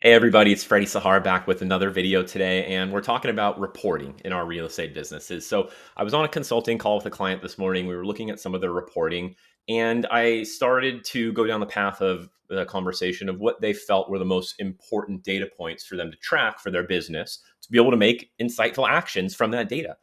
Hey everybody, it's Freddie Sahar back with another video today, and we're talking about reporting in our real estate businesses. So I was on a consulting call with a client this morning. We were looking at some of their reporting, and I started to go down the path of the conversation of what they felt were the most important data points for them to track for their business to be able to make insightful actions from that data.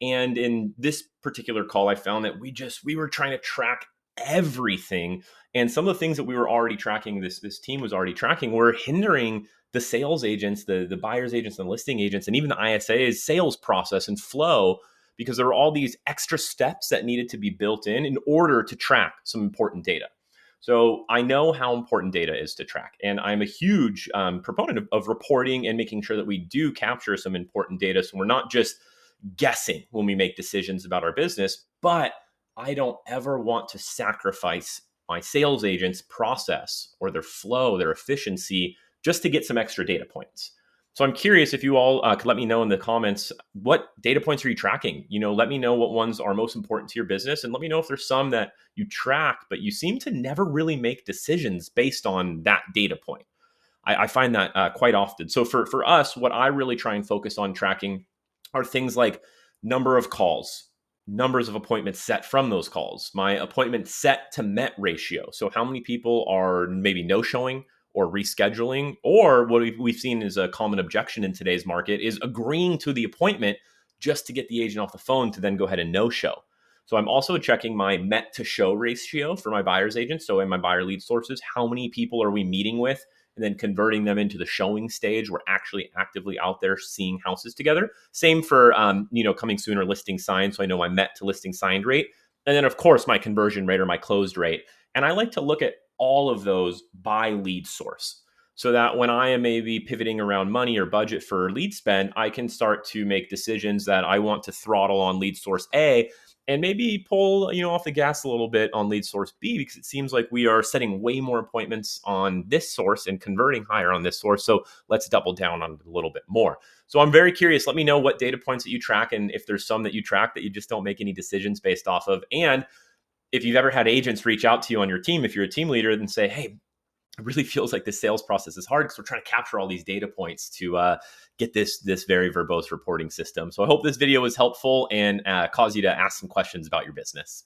And in this particular call, I found that we were trying to track everything, and some of the things that we were already tracking, this team was already tracking, were hindering the sales agents, the buyers agents and listing agents, and even the ISA's sales process and flow, because there were all these extra steps that needed to be built in order to track some important data. So I know how important data is to track, and I'm a huge proponent of reporting and making sure that we do capture some important data, so we're not just guessing when we make decisions about our business. But I don't ever want to sacrifice my sales agents' process or their flow, their efficiency, just to get some extra data points. So I'm curious if you all could let me know in the comments, what data points are you tracking? Let me know what ones are most important to your business, and let me know if there's some that you track, but you seem to never really make decisions based on that data point. I find that quite often. So for us, what I really try and focus on tracking are things like number of calls, numbers of appointments set from those calls, my appointment set to met ratio. So how many people are maybe no showing or rescheduling, or what we've seen is a common objection in today's market is agreeing to the appointment just to get the agent off the phone to then go ahead and no show. So I'm also checking my met to show ratio for my buyer's agents. So in my buyer lead sources, how many people are we meeting with and then converting them into the showing stage? We're actually actively out there seeing houses together. Same for coming soon or listing signed. So I know my met to listing signed rate, and then of course my conversion rate or my closed rate. And I like to look at all of those by lead source, so that when I am maybe pivoting around money or budget for lead spend, I can start to make decisions that I want to throttle on lead source A and maybe pull off the gas a little bit on lead source B, because it seems like we are setting way more appointments on this source and converting higher on this source. So let's double down on it a little bit more. So I'm very curious. Let me know what data points that you track, and if there's some that you track that you just don't make any decisions based off of. And if you've ever had agents reach out to you on your team, if you're a team leader, and say, hey, it really feels like the sales process is hard because we're trying to capture all these data points to get this very verbose reporting system. So I hope this video was helpful and cause you to ask some questions about your business.